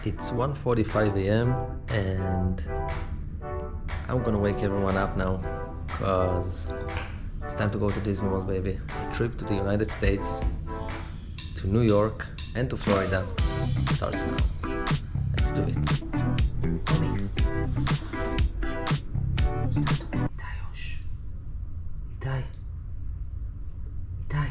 It's 1:45 a.m. and I'm gonna wake everyone up now because it's time to go to Disney World, baby. A trip to the United States, to New York, and to Florida starts now. Let's do it. Mommy. Itai. Itai.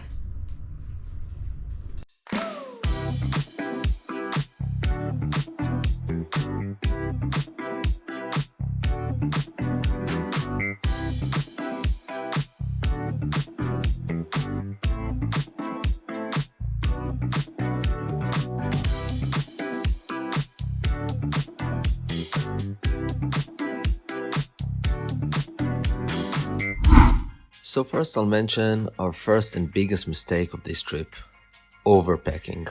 So first I'll mention our first and biggest mistake of this trip, overpacking.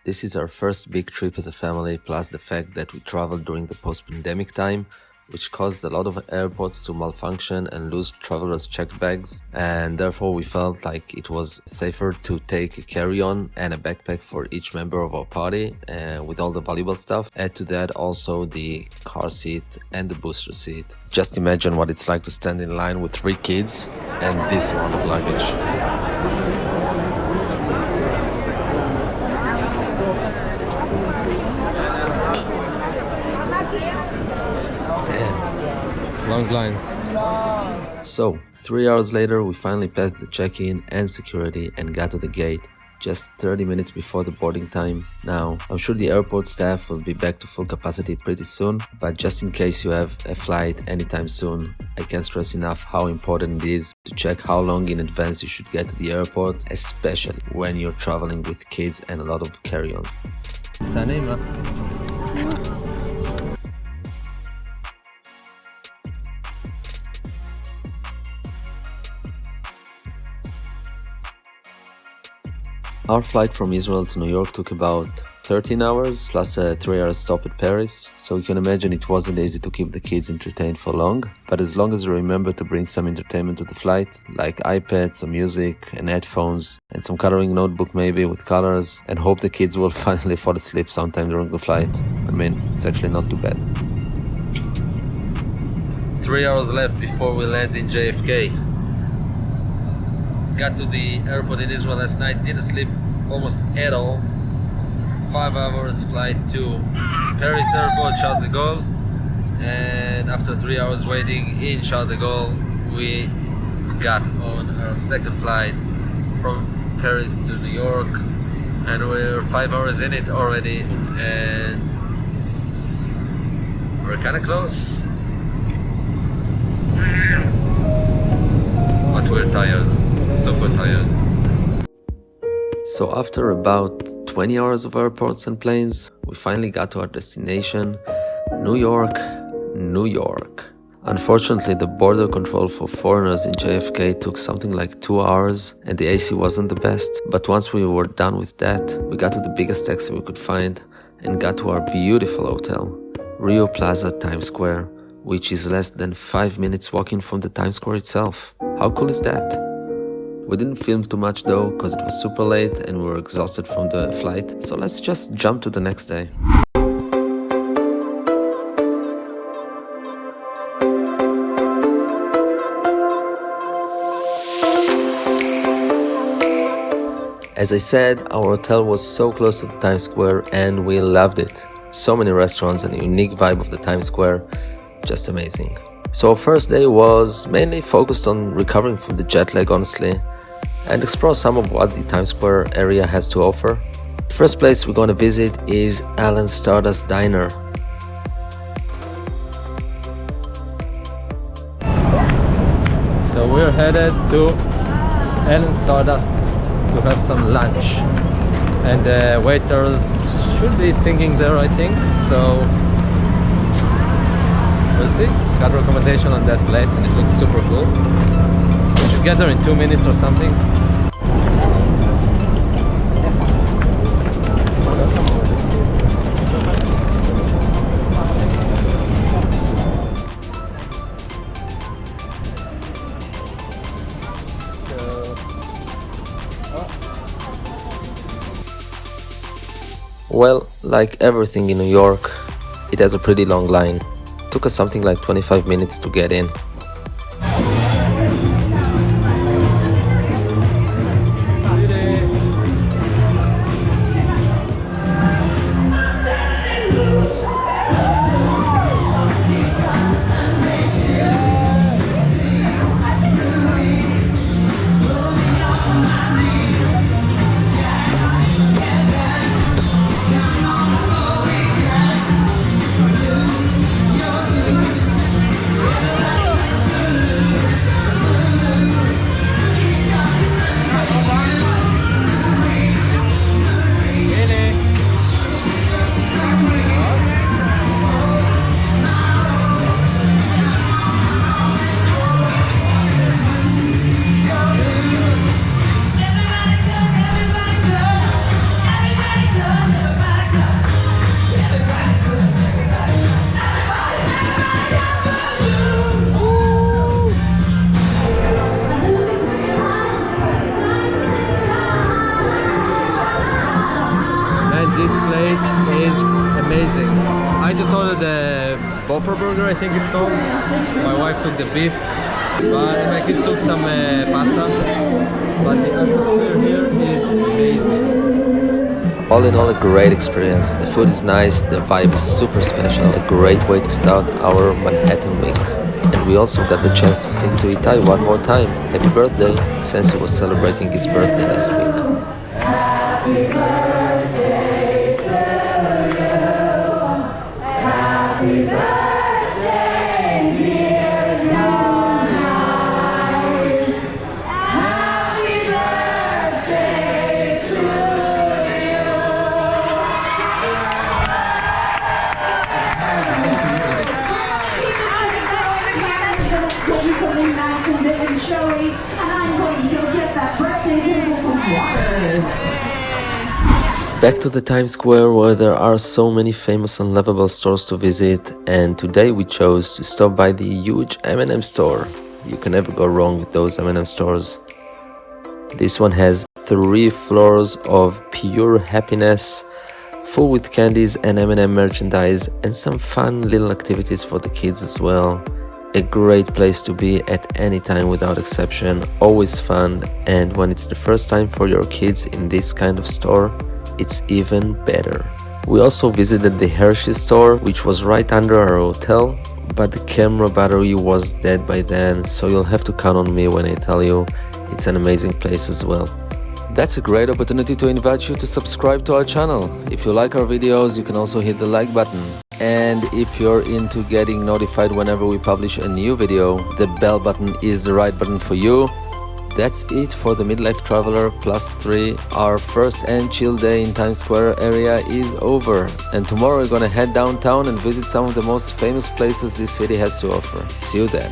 This is our first big trip as a family, plus the fact that we traveled during the post-pandemic time, which caused a lot of airports to malfunction and lose travelers' checked bags, and therefore we felt like it was safer to take a carry-on and a backpack for each member of our party with all the valuable stuff. Add to that also the car seat and the booster seat. Just imagine what it's like to stand in line with 3 kids and this amount of luggage. Long lines. So, 3 hours later, we finally passed the check-in and security and got to the gate just 30 minutes before the boarding time. Now, I'm sure the airport staff will be back to full capacity pretty soon, but just in case you have a flight anytime soon, I can't stress enough how important it is to check how long in advance you should get to the airport, especially when you're traveling with kids and a lot of carry-ons. Our flight from Israel to New York took about 13 hours, plus a 3-hour stop at Paris, so you can imagine it wasn't easy to keep the kids entertained for long, but as long as you remember to bring some entertainment to the flight, like iPads, some music, and headphones, and some coloring notebook maybe with colors, and hope the kids will finally fall asleep sometime during the flight. I mean, it's actually not too bad. 3 hours left before we land in JFK. Got to the airport in Israel last night, didn't sleep almost at all. 5 hours flight to Paris airport, Charles de Gaulle, and after 3 hours waiting in Charles de Gaulle, we got on our second flight from Paris to New York, and we're 5 hours in it already, and we're kind of close, but we're tired. Super tired. So after about 20 hours of airports and planes, we finally got to our destination, New York, New York. Unfortunately, the border control for foreigners in JFK took something like 2 hours and the AC wasn't the best. But once we were done with that, we got to the biggest taxi we could find and got to our beautiful hotel, Rio Plaza Times Square, which is less than 5 minutes walking from the Times Square itself. How cool is that? We didn't film too much though, because it was super late and we were exhausted from the flight, so let's just jump to the next day. As I said, our hotel was so close to the Times Square and we loved it. So many restaurants and a unique vibe of the Times Square, just amazing. So our first day was mainly focused on recovering from the jet lag, honestly, and explore some of what the Times Square area has to offer. The first place we're going to visit is Alan's Stardust Diner. So we're headed to Alan's Stardust to have some lunch, and the waiters should be singing there, I think, so we'll see. Got a recommendation on that place and it looks super cool. We should get there in 2 minutes or something. Well, like everything in New York, it has a pretty long line. Took us something like 25 minutes to get in. This place is amazing. I just ordered the Bopper burger, I think it's called. My wife took the beef, but my kids took some pasta. But the atmosphere here is amazing. All in all, a great experience. The food is nice, the vibe is super special, a great way to start our Manhattan week. And we also got the chance to sing to Itai one more time. Happy birthday, since he was celebrating his birthday last week. Happy birthday to you. Happy birthday, dear guys. Happy birthday to you. So let's get you something nice and big and showy. And I'm going to go get that birthday table from Waters. Back to the Times Square, where there are so many famous and lovable stores to visit, and today we chose to stop by the huge M&M store. You can never go wrong with those M&M stores. This one has 3 floors of pure happiness, full with candies and M&M merchandise, and some fun little activities for the kids as well. A great place to be at any time without exception, always fun, and when it's the first time for your kids in this kind of store, it's even better. We also visited the Hershey Store, which was right under our hotel, but the camera battery was dead by then, so you'll have to count on me when I tell you it's an amazing place as well. That's a great opportunity to invite you to subscribe to our channel. If you like our videos, you can also hit the like button. And if you're into getting notified whenever we publish a new video, the bell button is the right button for you. That's it for the Midlife Traveler +3. Our first and chill day in Times Square area is over, and tomorrow we're gonna head downtown and visit some of the most famous places this city has to offer. See you then.